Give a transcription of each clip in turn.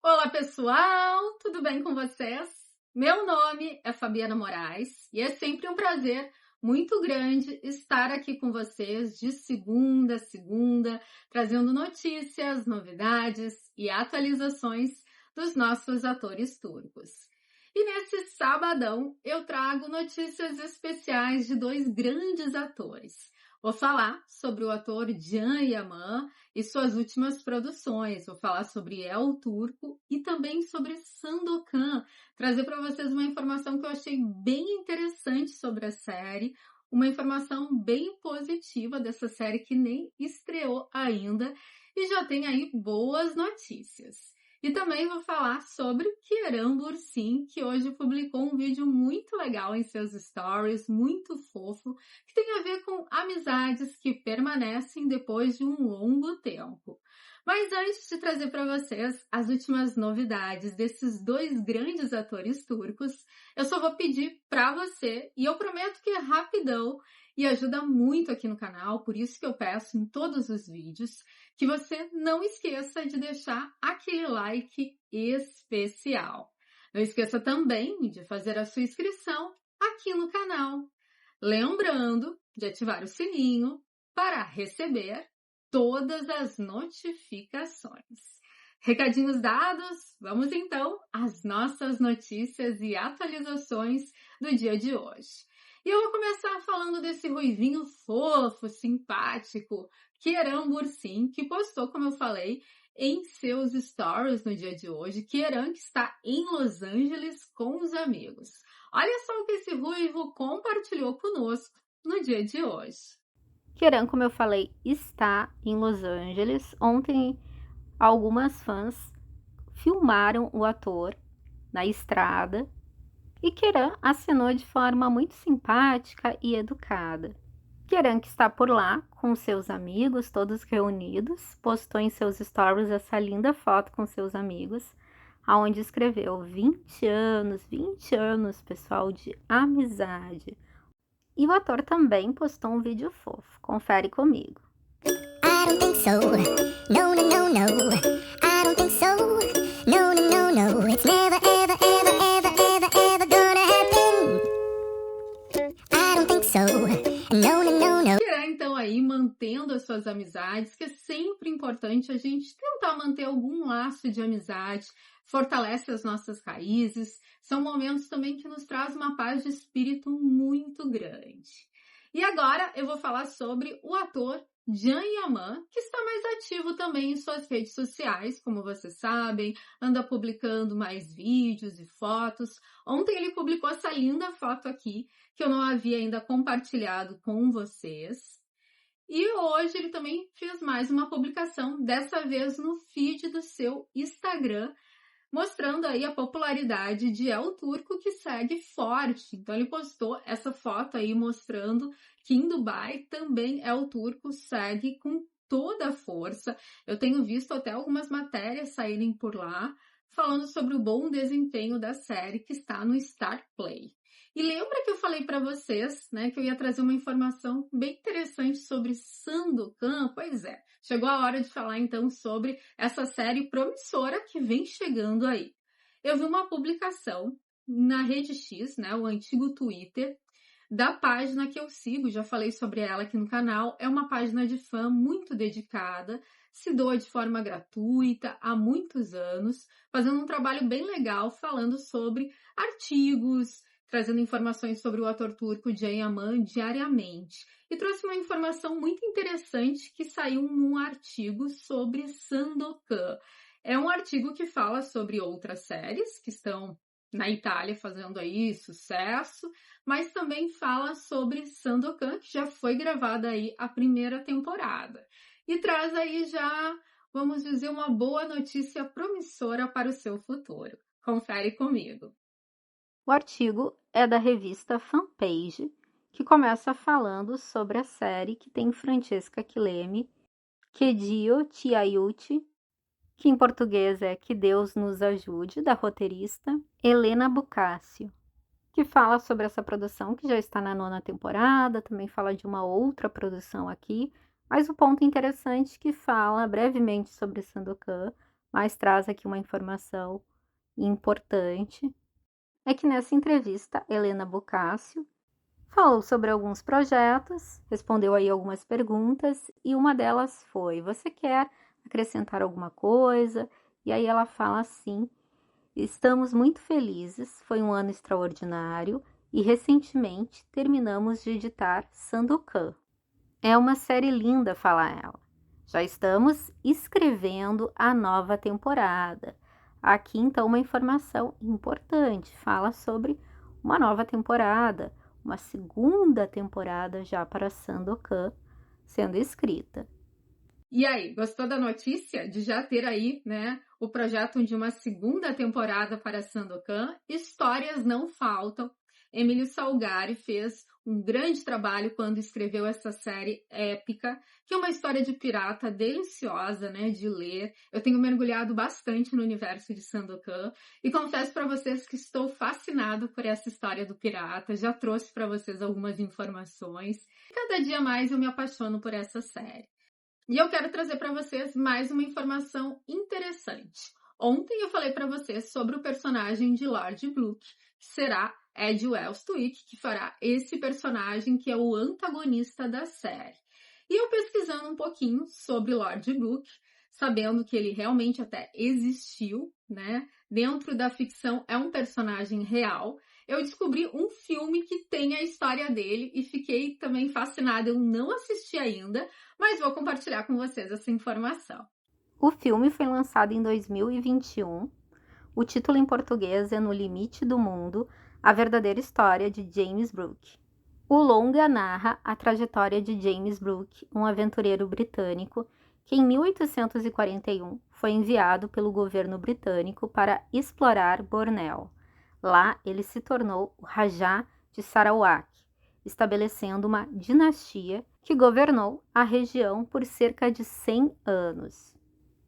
Olá, pessoal! Tudo bem com vocês? Meu nome é Fabiana Moraes e é sempre um prazer muito grande estar aqui com vocês de segunda a segunda, trazendo notícias, novidades e atualizações dos nossos atores turcos. E nesse sabadão eu trago notícias especiais de dois grandes atores. Vou falar sobre o ator Can Yaman e suas últimas produções. Vou falar sobre El Turco e também sobre Sandokan. Trazer para vocês uma informação que eu achei bem interessante sobre a série, uma informação bem positiva dessa série que nem estreou ainda e já tem aí boas notícias. E também vou falar sobre Kerem Bürsin, que hoje publicou um vídeo muito legal em seus stories, muito fofo, que tem a ver com amizades que permanecem depois de um longo tempo. Mas antes de trazer para vocês as últimas novidades desses dois grandes atores turcos, eu só vou pedir para você, e eu prometo que é rapidão e ajuda muito aqui no canal, por isso que eu peço em todos os vídeos, que você não esqueça de deixar aquele like especial. Não esqueça também de fazer a sua inscrição aqui no canal. Lembrando de ativar o sininho para receber todas as notificações. Recadinhos dados, vamos então às nossas notícias e atualizações do dia de hoje. E eu vou começar falando desse ruivinho fofo, simpático, Kerem Bürsin, que postou, como eu falei, em seus stories no dia de hoje, Kerem que está em Los Angeles com os amigos. Olha só o que esse ruivo compartilhou conosco no dia de hoje. Kerem, como eu falei, está em Los Angeles. Ontem, algumas fãs filmaram o ator na estrada e Kerem acenou de forma muito simpática e educada. Kerem, que está por lá com seus amigos, todos reunidos, postou em seus stories essa linda foto com seus amigos, aonde escreveu 20 anos, pessoal, de amizade. E o ator também postou um vídeo fofo. Confere comigo. I don't think so. No, no, no, no. I don't think so. No, no, no, no. It's never, ever, ever, ever, ever, ever gonna happen. I don't think so. No, no, no, no. Kerem, então, aí mantendo as suas amizades, que é sempre importante a gente tentar manter algum laço de amizade, fortalece as nossas raízes, são momentos também que nos traz uma paz de espírito muito grande. E agora eu vou falar sobre o ator Can Yaman, que está mais ativo também em suas redes sociais, como vocês sabem, anda publicando mais vídeos e fotos. Ontem ele publicou essa linda foto aqui, que eu não havia ainda compartilhado com vocês. E hoje ele também fez mais uma publicação, dessa vez no feed do seu Instagram, mostrando aí a popularidade de El Turco, que segue forte. Então ele postou essa foto aí mostrando que em Dubai também El Turco segue com toda a força. Eu tenho visto até algumas matérias saírem por lá, falando sobre o bom desempenho da série que está no Star Play. E lembra que eu falei para vocês, né, que eu ia trazer uma informação bem interessante sobre Sandokan? Pois é, chegou a hora de falar então sobre essa série promissora que vem chegando aí. Eu vi uma publicação na Rede X, né, o antigo Twitter, da página que eu sigo, já falei sobre ela aqui no canal, é uma página de fã muito dedicada, se doa de forma gratuita há muitos anos, fazendo um trabalho bem legal, falando sobre artigos, trazendo informações sobre o ator turco Can Yaman diariamente. E trouxe uma informação muito interessante que saiu num artigo sobre Sandokan. É um artigo que fala sobre outras séries que estão na Itália fazendo aí sucesso, mas também fala sobre Sandokan, que já foi gravada aí a primeira temporada. E traz aí já, vamos dizer, uma boa notícia promissora para o seu futuro. Confere comigo. O artigo é da revista Fanpage, que começa falando sobre a série que tem Francesca Chillemi, Que Dio ti aiuti, que em português é Que Deus nos ajude, da roteirista Helena Bucácio, que fala sobre essa produção que já está na 9ª temporada, também fala de uma outra produção aqui, mas o ponto interessante é que fala brevemente sobre Sandokan, mas traz aqui uma informação importante. É que nessa entrevista, Helena Boccaccio falou sobre alguns projetos, respondeu aí algumas perguntas e uma delas foi: você quer acrescentar alguma coisa? E aí ela fala assim: estamos muito felizes, foi um ano extraordinário e recentemente terminamos de editar Sandokan. É uma série linda, fala ela. Já estamos escrevendo a nova temporada. Aqui então uma informação importante, fala sobre uma nova temporada, uma segunda temporada já para Sandokan sendo escrita. E aí, gostou da notícia de já ter aí, né, o projeto de uma segunda temporada para Sandokan? Histórias não faltam. Emílio Salgari fez um grande trabalho quando escreveu essa série épica, que é uma história de pirata deliciosa, né, de ler. Eu tenho mergulhado bastante no universo de Sandokan e confesso para vocês que estou fascinado por essa história do pirata. Já trouxe para vocês algumas informações. Cada dia mais eu me apaixono por essa série. E eu quero trazer para vocês mais uma informação interessante. Ontem eu falei para vocês sobre o personagem de Lord Brooke, que será Ed Westwick, que fará esse personagem que é o antagonista da série. E eu pesquisando um pouquinho sobre Lord Brooke, sabendo que ele realmente até existiu, né? Dentro da ficção é um personagem real. Eu descobri um filme que tem a história dele e fiquei também fascinada. Eu não assisti ainda, mas vou compartilhar com vocês essa informação. O filme foi lançado em 2021. O título em português é No Limite do Mundo, a verdadeira história de James Brooke. O longa narra a trajetória de James Brooke, um aventureiro britânico que em 1841 foi enviado pelo governo britânico para explorar Bornéu. Lá ele se tornou o Rajá de Sarawak, estabelecendo uma dinastia que governou a região por cerca de 100 anos.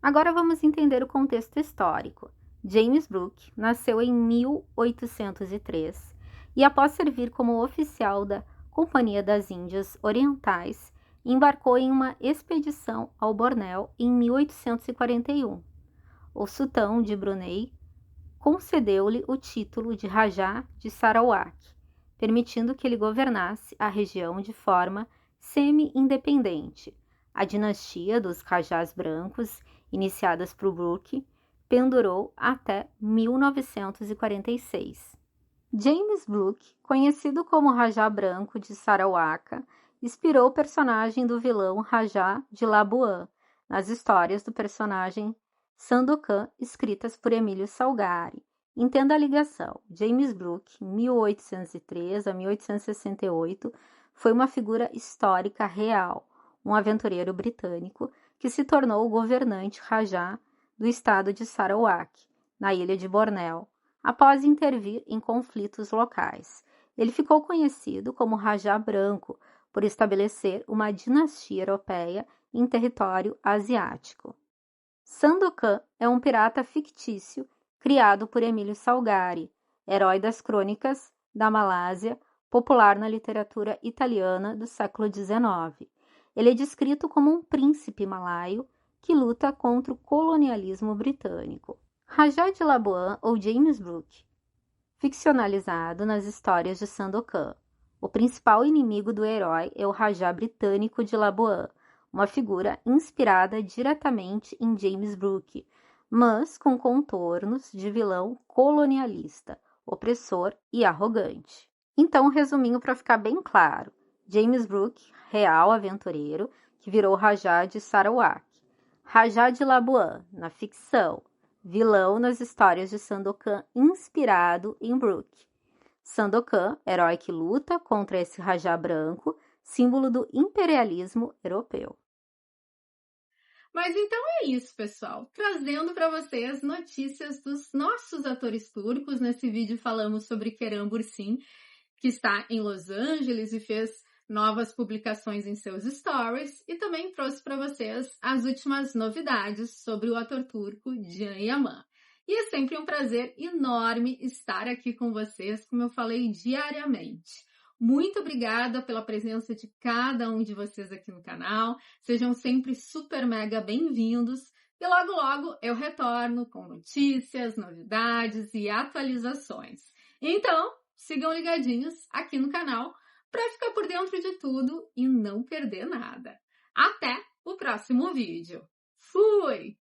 Agora vamos entender o contexto histórico. James Brooke nasceu em 1803 e, após servir como oficial da Companhia das Índias Orientais, embarcou em uma expedição ao Bornéu em 1841. O sultão de Brunei concedeu-lhe o título de Rajá de Sarawak, permitindo que ele governasse a região de forma semi-independente. A dinastia dos Rajás Brancos, iniciadas por Brooke, pendurou até 1946. James Brooke, conhecido como Rajá Branco de Sarawak, inspirou o personagem do vilão Rajá de Labuan nas histórias do personagem Sandokan, escritas por Emílio Salgari. Entenda a ligação. James Brooke, 1803 a 1868, foi uma figura histórica real, um aventureiro britânico que se tornou o governante Rajá do estado de Sarawak, na ilha de Bornéu, após intervir em conflitos locais. Ele ficou conhecido como Rajá Branco por estabelecer uma dinastia europeia em território asiático. Sandokan é um pirata fictício criado por Emílio Salgari, herói das crônicas da Malásia, popular na literatura italiana do século XIX. Ele é descrito como um príncipe malaio que luta contra o colonialismo britânico. Rajá de Labuan ou James Brooke, ficcionalizado nas histórias de Sandokan. O principal inimigo do herói é o Rajá britânico de Labuan, uma figura inspirada diretamente em James Brooke, mas com contornos de vilão colonialista, opressor e arrogante. Então, resumindo para ficar bem claro, James Brooke, real aventureiro, que virou Rajá de Sarawak. Rajá de Labuan, na ficção, vilão nas histórias de Sandokan inspirado em Brooke. Sandokan, herói que luta contra esse Rajá branco, símbolo do imperialismo europeu. Mas então é isso, pessoal. Trazendo para vocês notícias dos nossos atores turcos. Nesse vídeo falamos sobre Kerem Bürsin, que está em Los Angeles e fez novas publicações em seus stories. E também trouxe para vocês as últimas novidades sobre o ator turco Can Yaman. E é sempre um prazer enorme estar aqui com vocês, como eu falei, diariamente. Muito obrigada pela presença de cada um de vocês aqui no canal. Sejam sempre super mega bem-vindos. E logo, logo eu retorno com notícias, novidades e atualizações. Então, sigam ligadinhos aqui no canal para ficar por dentro de tudo e não perder nada. Até o próximo vídeo. Fui!